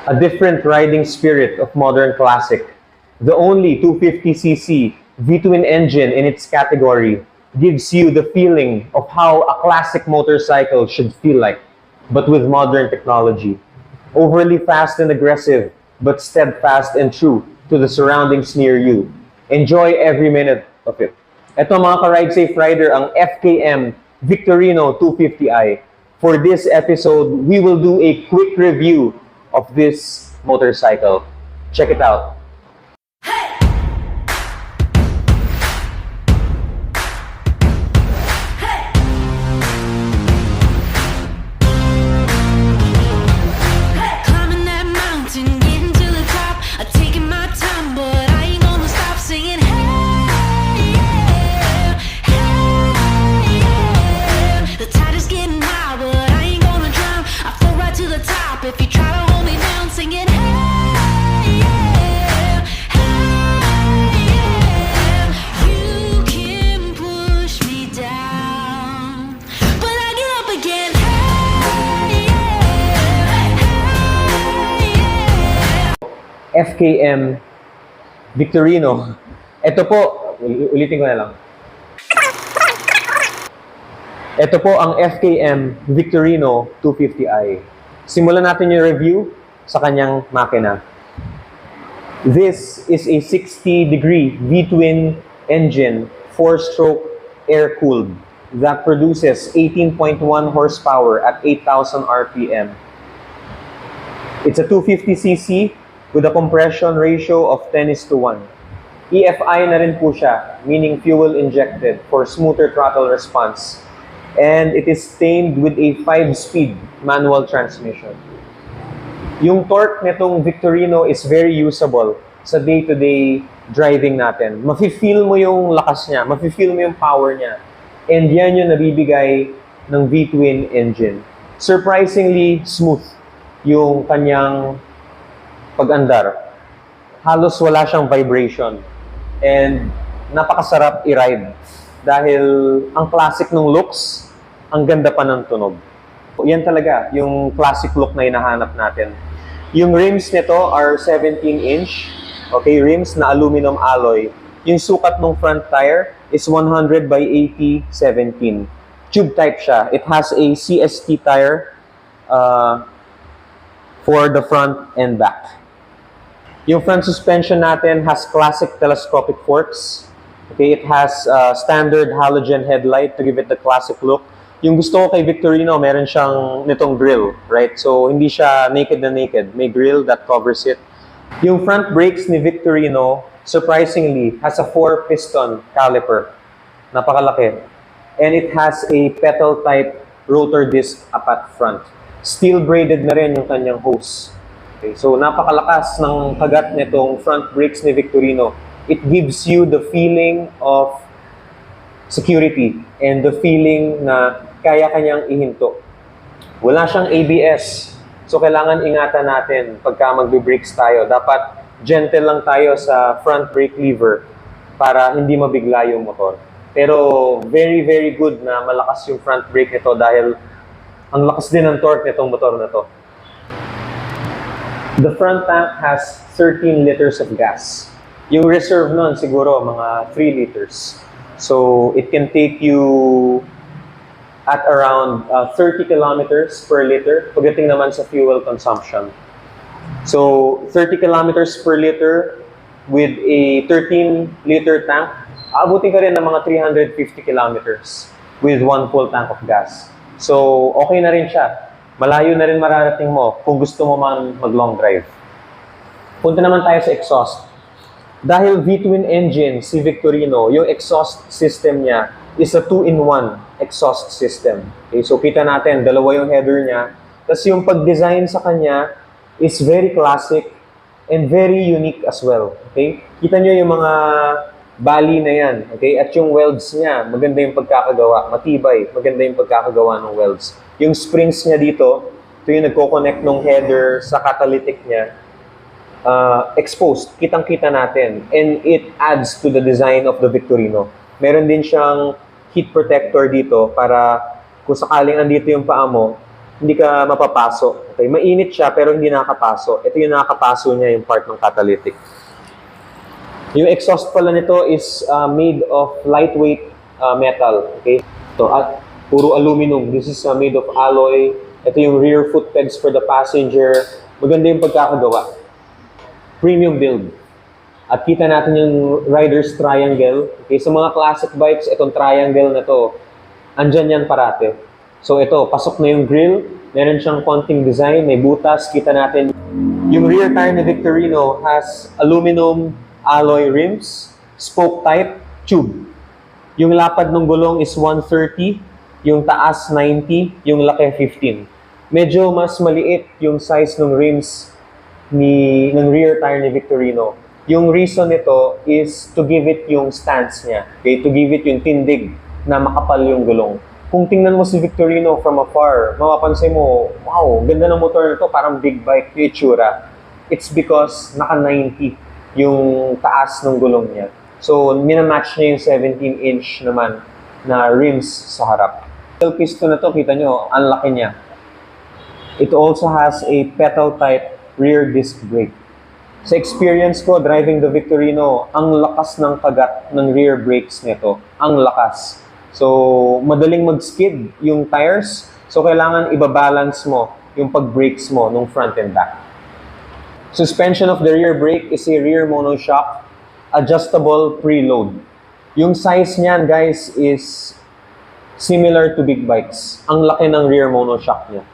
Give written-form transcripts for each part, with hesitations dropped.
A different riding spirit of modern classic. The only 250cc V-twin engine in its category gives you the feeling of how a classic motorcycle should feel like, but with modern technology. Overly fast and aggressive, but steadfast and true to the surroundings near you. Enjoy every minute of it. Ito mga ka-Ride Safe Rider, ang FKM Victorino 250i. For this episode, we will do a quick review of this motorcycle. Check it out. If you try to hold me down, singing hey, yeah, hey, yeah. You can push me down, but I get up again. Hey, yeah, hey, yeah. FKM Victorino. Ito po, ulitin ko na lang. Ito po ang FKM Victorino 250i. Simulan natin yung review sa kanyang makina. This is a 60-degree V-twin engine, 4-stroke air-cooled that produces 18.1 horsepower at 8,000 RPM. It's a 250cc with a compression ratio of 10:1. EFI na rin po siya, meaning fuel injected for smoother throttle response. And it is tamed with a 5-speed manual transmission. Yung torque nitong Victorino is very usable sa day-to-day driving natin. Mafe-feel mo yung lakas niya, mafe-feel mo yung power niya. And yan yung nabibigay ng V-twin engine. Surprisingly smooth yung kanyang pag-andar. Halos wala siyang vibration. And napakasarap i-ride. Dahil ang classic ng looks, ang ganda pa ng tunog. Yan talaga, yung classic look na hinahanap natin. Yung rims nito are 17-inch, okay, rims na aluminum alloy. Yung sukat ng front tire is 100 by 80/17. Tube type siya. It has a CST tire for the front and back. Yung front suspension natin has classic telescopic forks. Okay, it has standard halogen headlight to give it the classic look. Yung gusto ko kay Victorino, meron siyang nitong grill, right? So, hindi siya naked na naked. May grill that covers it. Yung front brakes ni Victorino, surprisingly, has a 4-piston caliper. Napakalaki. And it has a pedal-type rotor disc up at front. Steel-braided na rin yung kanyang hose. Okay, so, napakalakas ng kagat nitong front brakes ni Victorino. It gives you the feeling of security and the feeling na kaya kanyang ihinto. Wala siyang ABS. So, kailangan ingatan natin pagka magbe-brakes tayo. Dapat gentle lang tayo sa front brake lever para hindi mabigla yung motor. Pero very, very good na malakas yung front brake nito dahil ang lakas din ng torque nitong motor na to. The front tank has 13 liters of gas. Yung reserve nun, siguro, mga 3 liters. So, it can take you at around 30 kilometers per liter, pagdating naman sa fuel consumption. So, 30 kilometers per liter with a 13-liter tank, abutin ka rin ng mga 350 kilometers with 1 full tank of gas. So, okay na rin siya. Malayo na rin mararating mo kung gusto mo man mag-long drive. Punta naman tayo sa exhaust. Dahil V-twin engine si Victorino, yung exhaust system niya is a 2-in-1 exhaust system. Okay, so kita natin, dalawa yung header niya. Tapos yung pag-design sa kanya is very classic and very unique as well. Okay? Kita nyo yung mga bali na yan. Okay? At yung welds niya, maganda yung pagkakagawa. Matibay, maganda yung pagkakagawa ng welds. Yung springs niya dito, ito yung nagko-connect ng header sa catalytic niya. Exposed, kitang-kita natin, and it adds to the design of the Victorino. Meron din siyang heat protector dito para kung sakaling andito yung paa mo, hindi ka mapapaso. Okay, mainit siya pero hindi nakakapaso. Ito yung nakakapaso niya, yung part ng catalytic. Yung exhaust pala nito is made of lightweight metal. Okay? So, puro aluminum. This is made of alloy. Ito yung rear foot pegs for the passenger. Maganda yung pagkakagawa. Premium build. At kita natin yung rider's triangle. Okay? Sa mga classic bikes, itong triangle na to, andyan yan parate. So ito, pasok na yung grill. Meron siyang konting design. May butas. Kita natin. Yung rear tire ni Victorino has aluminum alloy rims, spoke type, tube. Yung lapad ng gulong is 130, yung taas 90, yung laki 15. Medyo mas maliit yung size ng rims ng rear tire ni Victorino. Yung reason nito is to give it yung stance niya. Okay? To give it yung tindig na makapal yung gulong. Kung tingnan mo si Victorino from afar, mapapansin mo, wow, ganda ng motor nito, parang big bike yung itsura. It's because naka-90 yung taas ng gulong niya. So, minamatch niya yung 17-inch naman na rims sa harap. Yung piston na to, kita nyo, ang laki niya. It also has a pedal-type rear disc brake. Sa experience ko, driving the Victorino, ang lakas ng kagat ng rear brakes nito. Ang lakas. So, madaling mag-skid yung tires. So, kailangan ibabalance mo yung pag-brakes mo nung front and back. Suspension of the rear brake is a rear monoshock, adjustable preload. Yung size niyan, guys, is similar to big bikes. Ang laki ng rear monoshock niya.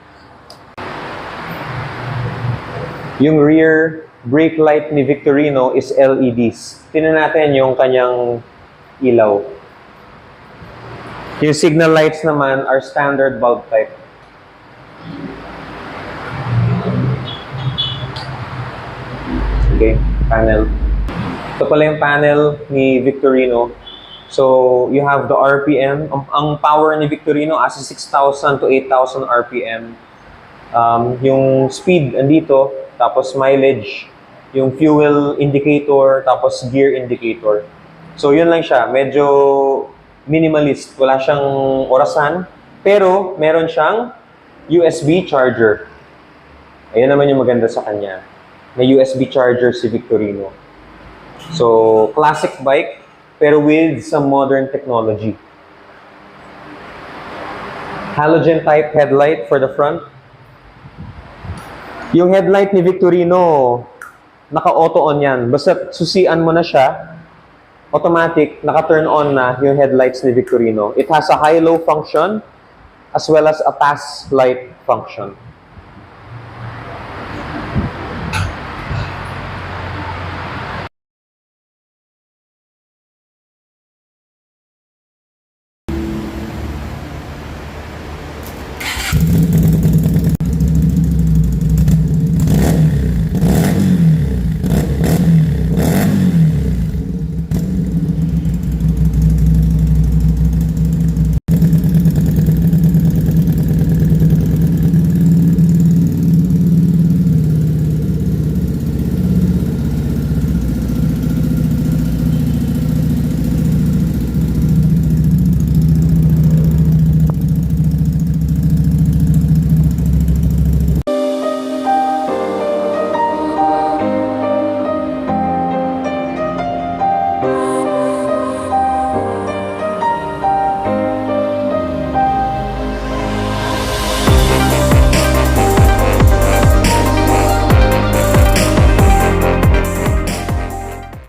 Yung rear brake light ni Victorino is LEDs. Tingnan natin yung kanyang ilaw. Yung signal lights naman are standard bulb type. Okay, panel. Ito pala yung panel ni Victorino. So, you have the RPM. Ang power ni Victorino as 6,000 to 8,000 RPM. Yung speed andito, tapos mileage, yung fuel indicator, tapos gear indicator. So, yun lang siya. Medyo minimalist. Wala siyang orasan. Pero, meron siyang USB charger. Ayan naman yung maganda sa kanya. May USB charger si Victorino. So, classic bike, pero with some modern technology. Halogen type headlight for the front. Yung headlight ni Victorino, naka-auto on yan. Basta susian mo na siya, automatic, naka-turn on na yung headlights ni Victorino. It has a high-low function as well as a pass light function.